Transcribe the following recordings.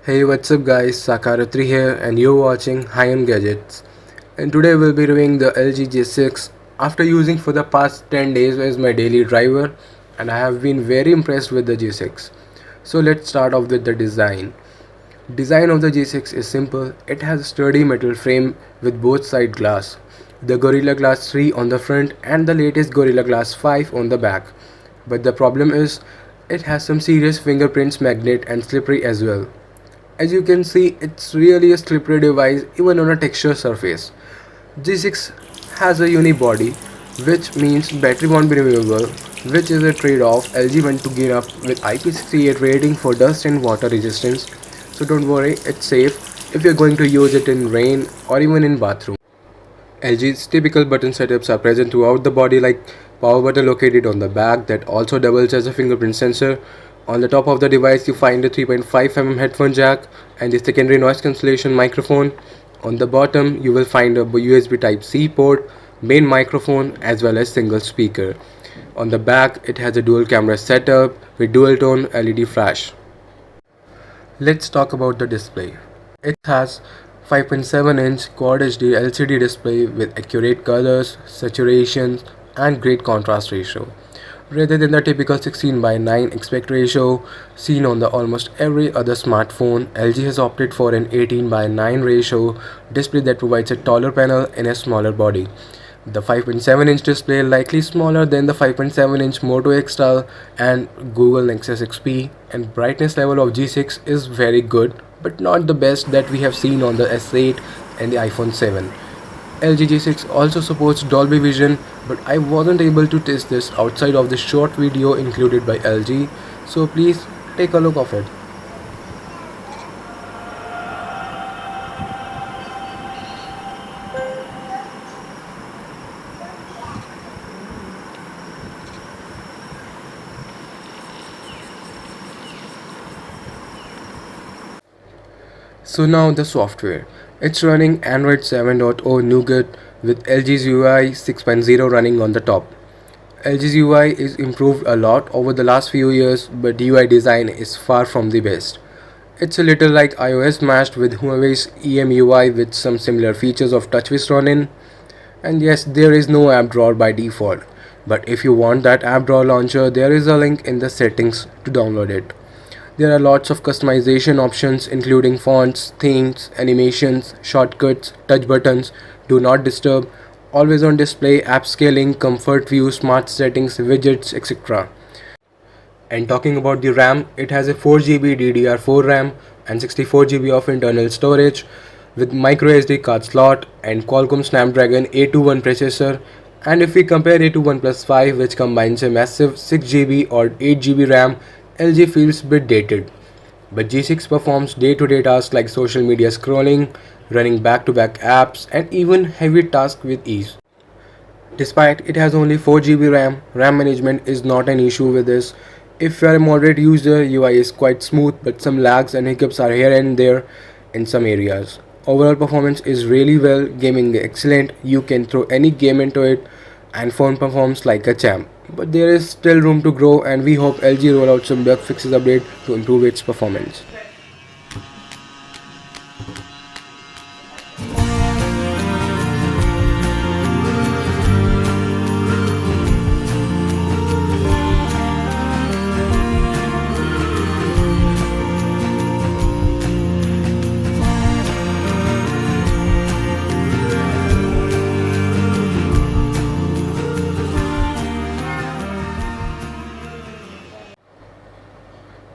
Hey, what's up guys, Sakaratri here and you're watching Highongadgets. And today we'll be reviewing the LG G6 after using for the past 10 days as my daily driver, and I have been very impressed with the G6. So let's start off with the design. Design of the G6 is simple. It has a sturdy metal frame with both side glass, the Gorilla Glass 3 on the front and the latest Gorilla Glass 5 on the back. But the problem is it has some serious fingerprints magnet and slippery as well. As you can see, it's really a slippery device even on a texture surface. G6 has a unibody, which means battery won't be removable, which is a trade-off LG went to gear up with IP68 rating for dust and water resistance. So don't worry, it's safe if you're going to use it in rain or even in bathroom. LG's typical button setups are present throughout the body, like power button located on the back that also doubles as a fingerprint sensor. On the top of the device you find a 3.5 mm headphone jack and the secondary noise cancellation microphone. On the bottom you will find a USB Type-C port, main microphone as well as single speaker. On the back it has a dual camera setup with dual tone LED flash. Let's talk about the display. It has 5.7-inch Quad HD LCD display with accurate colors, saturations, and great contrast ratio. Rather than the typical 16:9 aspect ratio seen on the almost every other smartphone, LG has opted for an 18:9 ratio display that provides a taller panel in a smaller body. The 5.7-inch display likely smaller than the 5.7-inch Moto X style and Google Nexus XP, and brightness level of G6 is very good but not the best that we have seen on the S8 and the iPhone 7. LG G6 also supports Dolby Vision, but I wasn't able to test this outside of the short video included by LG, so please take a look of it. So now the software. It's running Android 7.0 Nougat with LG's UI 6.0 running on the top. LG's UI is improved a lot over the last few years, but UI design is far from the best. It's a little like iOS mashed with Huawei's EMUI with some similar features of TouchWiz run in. And yes, there is no app drawer by default. But if you want that app drawer launcher, there is a link in the settings to download it. There are lots of customization options including fonts, themes, animations, shortcuts, touch buttons, do not disturb, always on display, app scaling, comfort view, smart settings, widgets, etc. And talking about the RAM, it has a 4GB DDR4 RAM and 64GB of internal storage with microSD card slot and Qualcomm Snapdragon 821 processor. And if we compare it to OnePlus 5, which combines a massive 6GB or 8GB RAM, LG feels a bit dated. But G6 performs day-to-day tasks like social media scrolling, running back-to-back apps, and even heavy tasks with ease. Despite it has only 4GB RAM, RAM management is not an issue with this. If you are a moderate user, UI is quite smooth, but some lags and hiccups are here and there in some areas. Overall performance is really well, gaming excellent, you can throw any game into it and phone performs like a champ. But there is still room to grow and we hope LG roll out some bug fixes update to improve its performance.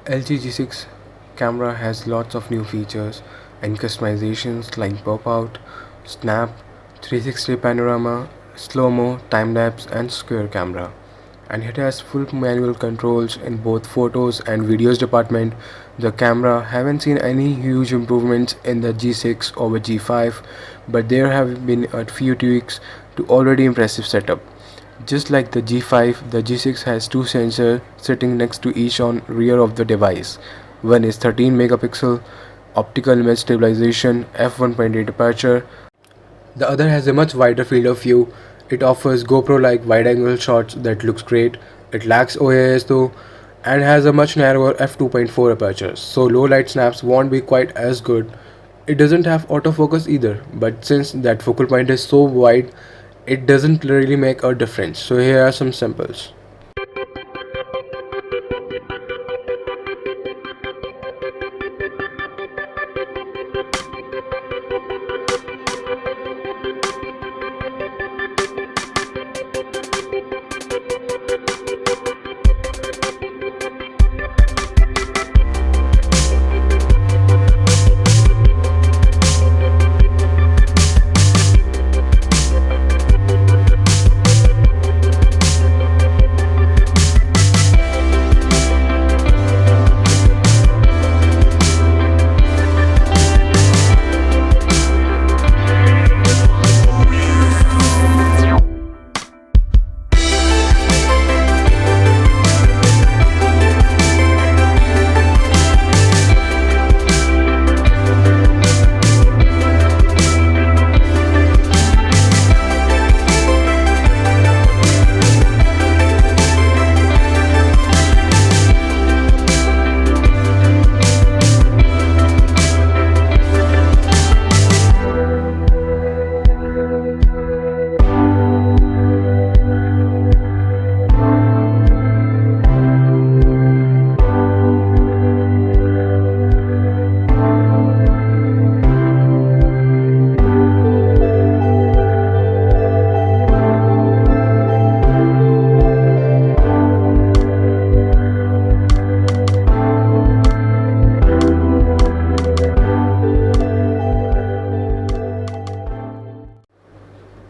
LG G6 camera has lots of new features and customizations like pop out, snap, 360 panorama, slow-mo, time-lapse and square camera. And it has full manual controls in both photos and videos department. The camera haven't seen any huge improvements in the G6 over G5, but there have been a few tweaks to already impressive setup. Just like the G5, the G6 has two sensors sitting next to each on rear of the device. One is 13 megapixel optical image stabilization f1.8 aperture. The other has a much wider field of view. It offers GoPro like wide angle shots that looks great. It lacks OIS though, and has a much narrower f2.4 aperture, so low light snaps won't be quite as good. It doesn't have autofocus either, but since that focal point is so wide, it doesn't really make a difference. So here are some samples.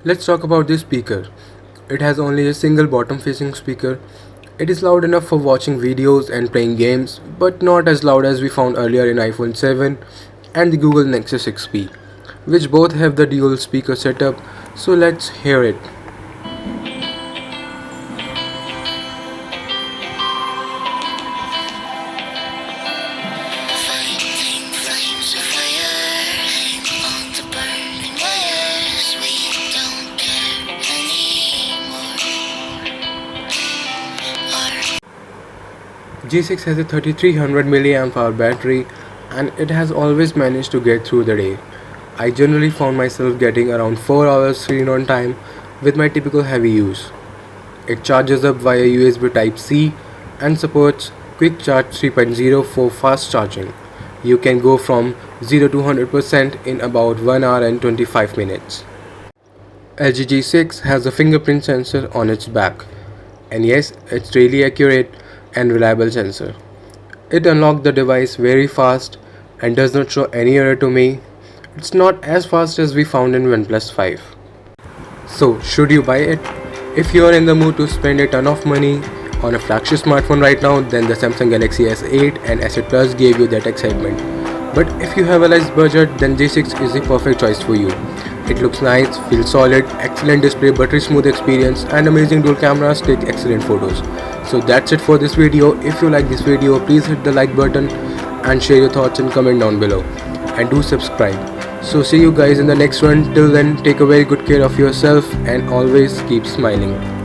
Let's talk about this speaker. It has only a single bottom facing speaker. It is loud enough for watching videos and playing games, but not as loud as we found earlier in iPhone 7 and the Google Nexus 6P, which both have the dual speaker setup, so let's hear it. G6 has a 3300 mAh battery and it has always managed to get through the day. I generally found myself getting around 4 hours screen on time with my typical heavy use. It charges up via USB Type-C and supports Quick Charge 3.0 for fast charging. You can go from 0 to 100% in about 1 hour and 25 minutes. LG G6 has a fingerprint sensor on its back, and yes, it's really accurate and reliable sensor. It unlocked the device very fast and does not show any error to me. It's not as fast as we found in OnePlus 5. So should you buy it? If you are in the mood to spend a ton of money on a flagship smartphone right now, then the Samsung Galaxy S8 and S8 Plus gave you that excitement. But if you have a less budget, then G6 is the perfect choice for you. It looks nice, feels solid, excellent display, buttery smooth experience, and amazing dual cameras take excellent photos. So that's it for this video. If you like this video, please hit the like button and share your thoughts and comment down below. And do subscribe. So see you guys in the next one. Till then, take a very good care of yourself and always keep smiling.